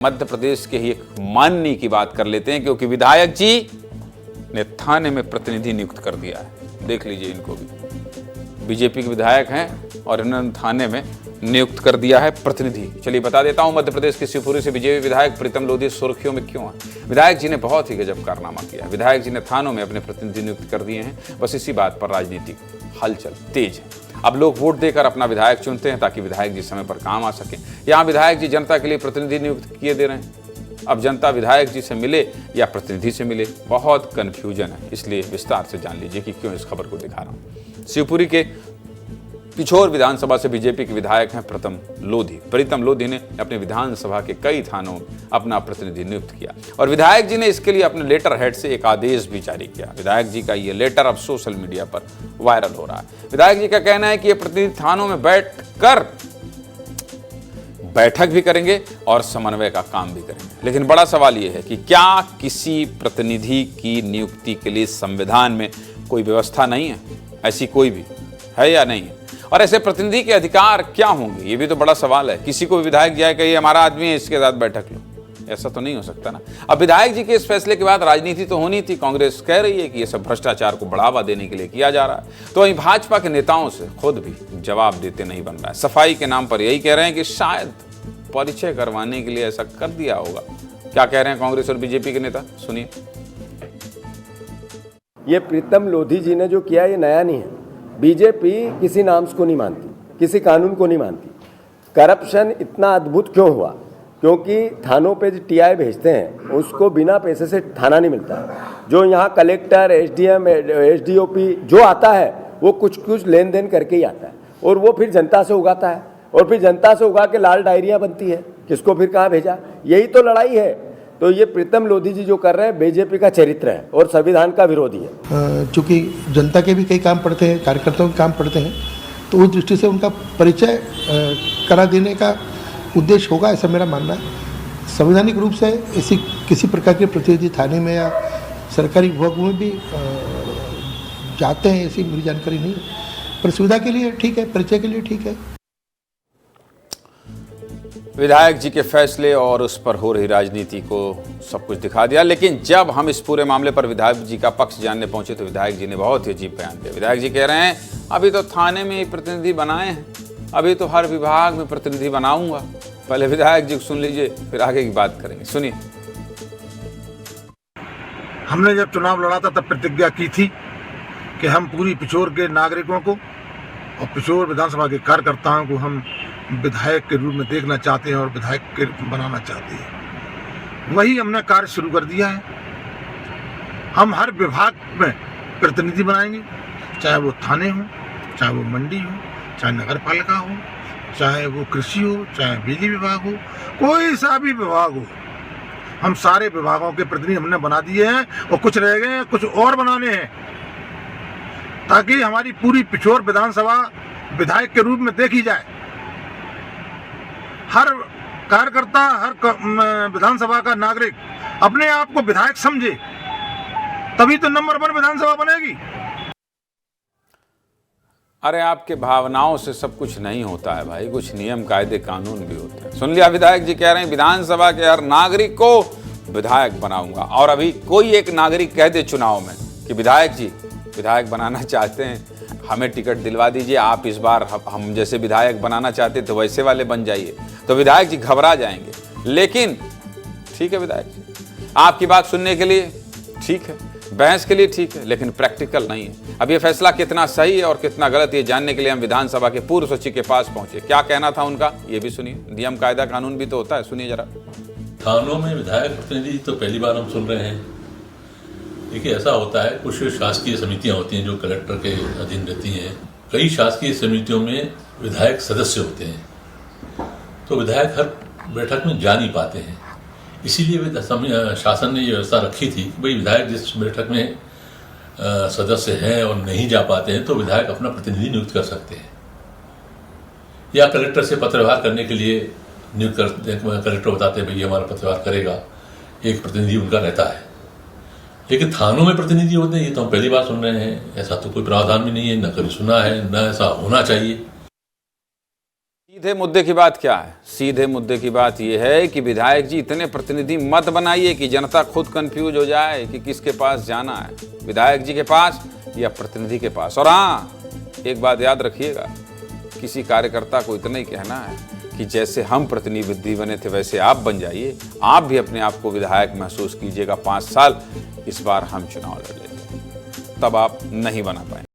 मध्य प्रदेश के ही एक माननीय की बात कर लेते हैं, क्योंकि विधायक जी ने थाने में प्रतिनिधि नियुक्त कर दिया है। देख लीजिए, इनको भी बीजेपी के विधायक हैं और इन्होंने थाने में नियुक्त कर दिया है प्रतिनिधि। चलिए बता देता हूं, मध्य प्रदेश के शिवपुरी से बीजेपी विधायक प्रीतम लोधी सुर्खियों में क्यों है। विधायक जी ने बहुत ही गजब कारनामा किया। विधायक जी ने थानों में अपने प्रतिनिधि नियुक्त कर दिए हैं। बस इसी बात पर राजनीतिक हलचल तेज है। अब लोग वोट देकर अपना विधायक चुनते हैं ताकि विधायक जी समय पर काम आ सके। यहाँ विधायक जी जनता के लिए प्रतिनिधि नियुक्त किए दे रहे हैं। अब जनता विधायक जी से मिले या प्रतिनिधि से मिले, बहुत कन्फ्यूजन है। इसलिए विस्तार से जान लीजिए कि क्यों इस खबर को दिखा रहा हूँ। शिवपुरी के पिछोर विधानसभा से बीजेपी के विधायक हैं प्रीतम लोधी ने अपने विधानसभा के कई थानों में अपना प्रतिनिधि नियुक्त किया और विधायक जी ने इसके लिए अपने लेटर हेड से एक आदेश भी जारी किया। विधायक जी का ये लेटर अब सोशल मीडिया पर वायरल हो रहा है। विधायक जी का कहना है कि ये प्रतिनिधि थानों में बैठक भी करेंगे और समन्वय का काम भी करेंगे। लेकिन बड़ा सवाल यह है कि क्या किसी प्रतिनिधि की नियुक्ति के लिए संविधान में कोई व्यवस्था नहीं है? ऐसी कोई भी है या नहीं है? और ऐसे प्रतिनिधि के अधिकार क्या होंगे, ये भी तो बड़ा सवाल है। किसी को विधायक जाए कि ये हमारा आदमी है, इसके साथ बैठक लो, ऐसा तो नहीं हो सकता ना। अब विधायक जी के इस फैसले के बाद राजनीति तो होनी थी। कांग्रेस कह रही है कि ये सब भ्रष्टाचार को बढ़ावा देने के लिए किया जा रहा है, तो वहीं भाजपा के नेताओं से खुद भी जवाब देते नहीं बन रहा है। सफाई के नाम पर यही कह रहे हैं कि शायद परिचय करवाने के लिए ऐसा कर दिया होगा। क्या कह रहे हैं कांग्रेस और बीजेपी के नेता, सुनिए। ये प्रीतम लोधी जी ने जो किया ये नया नहीं है। बीजेपी किसी नाम्स को नहीं मानती, किसी कानून को नहीं मानती। करप्शन इतना अद्भुत क्यों हुआ? क्योंकि थानों पे जो टीआई भेजते हैं उसको बिना पैसे से थाना नहीं मिलता है। जो यहाँ कलेक्टर, एसडीएम, एसडीओपी जो आता है वो कुछ लेन देन करके ही आता है और वो फिर जनता से उगाता है और फिर जनता से उगा के लाल डायरियाँ बनती है। किसको फिर कहाँ भेजा? यही तो लड़ाई है। तो ये प्रीतम लोधी जी जो कर रहे हैं बीजेपी का चरित्र है और संविधान का विरोधी है। चूँकि जनता के भी कई काम पड़ते हैं, कार्यकर्ताओं के काम पड़ते हैं, तो उस दृष्टि से उनका परिचय करा देने का उद्देश्य होगा, ऐसा मेरा मानना है। संवैधानिक रूप से ऐसी किसी प्रकार के प्रतिनिधि थाने में या सरकारी विभागों में भी जाते हैं, ऐसी मेरी जानकारी नहीं है। पर सुविधा के लिए ठीक है, परिचय के लिए ठीक है। विधायक जी के फैसले और उस पर हो रही राजनीति को सब कुछ दिखा दिया। लेकिन जब हम इस पूरे मामले पर विधायक जी का पक्ष जानने पहुंचे तो विधायक जी ने बहुत ही अजीब बयान दिया। विधायक जी कह रहे हैं अभी तो थाने में ही प्रतिनिधि बनाए हैं, अभी तो हर विभाग में प्रतिनिधि बनाऊंगा। पहले विधायक जी को सुन लीजिए, फिर आगे की बात करेंगे। सुनिए। हमने जब चुनाव लड़ा था तब प्रतिज्ञा की थी कि हम पूरी पिछोर के नागरिकों को और पिछोर विधानसभा के कार्यकर्ताओं को हम विधायक के रूप में देखना चाहते हैं और विधायक के बनाना चाहते हैं। वही हमने कार्य शुरू कर दिया है। हम हर विभाग में प्रतिनिधि बनाएंगे, चाहे वो थाने हो, चाहे वो मंडी हो, चाहे नगर पालिका हो, चाहे वो कृषि हो, चाहे बिजली विभाग हो, कोई सा भी विभाग हो। हम सारे विभागों के प्रतिनिधि हमने बना दिए हैं और कुछ रह गए हैं, कुछ और बनाने हैं, ताकि हमारी पूरी पिछोर विधानसभा विधायक के रूप में देखी जाए। हर कार्यकर्ता, हर विधानसभा का नागरिक अपने आप को विधायक समझे, तभी तो नंबर 1 विधानसभा बनेगी। अरे आपके भावनाओं से सब कुछ नहीं होता है भाई, कुछ नियम कायदे कानून भी होते हैं। सुन लिया, विधायक जी कह रहे हैं विधानसभा के हर नागरिक को विधायक बनाऊंगा। और अभी कोई एक नागरिक कह दे चुनाव में कि विधायक जी विधायक बनाना चाहते हैं, हमें टिकट दिलवा दीजिए, आप इस बार हम जैसे विधायक बनाना चाहते तो वैसे वाले बन जाइए, तो विधायक जी घबरा जाएंगे। लेकिन ठीक है विधायक जी, आपकी बात सुनने के लिए ठीक है, बहस के लिए ठीक है, लेकिन प्रैक्टिकल नहीं है। अब ये फैसला कितना सही है और कितना गलत ये जानने के लिए हम विधानसभा के पूर्व सचिव के पास पहुंचे। क्या कहना था उनका, ये भी सुनिए। नियम कायदा कानून भी तो होता है, सुनिए जरा। थानों में विधायक प्रतिनिधि तो पहली बार हम सुन रहे हैं। देखिए, ऐसा होता है, कुछ शासकीय समितियां होती हैं जो कलेक्टर के अधीन रहती हैं। कई शासकीय समितियों में विधायक सदस्य होते हैं, तो विधायक हर बैठक में जा नहीं पाते हैं। इसीलिए शासन ने ये व्यवस्था रखी थी कि भाई विधायक जिस बैठक में सदस्य हैं और नहीं जा पाते हैं तो विधायक अपना प्रतिनिधि नियुक्त कर सकते हैं, या कलेक्टर से पत्रव्यवहार करने के लिए नियुक्त करते हैं। कलेक्टर बताते हैं भाई हमारा पत्रव्यवहार करेगा, एक प्रतिनिधि उनका रहता है। लेकिन थानों में प्रतिनिधि होते हैं, ये तो हम पहली बार सुन रहे हैं। ऐसा तो कोई प्रावधान भी नहीं है, न कभी सुना है, न ऐसा होना चाहिए। सीधे मुद्दे की बात क्या है? सीधे मुद्दे की बात यह है कि विधायक जी इतने प्रतिनिधि मत बनाइए कि जनता खुद कंफ्यूज हो जाए कि किसके पास जाना है, विधायक जी के पास या प्रतिनिधि के पास। और हाँ, एक बात याद रखिएगा, किसी कार्यकर्ता को इतना ही कहना है कि जैसे हम प्रतिनिधि बने थे वैसे आप बन जाइए, आप भी अपने आप को विधायक महसूस कीजिएगा। 5 साल इस बार हम चुनाव लड़ लेते हैं, तब आप नहीं बना पाएंगे।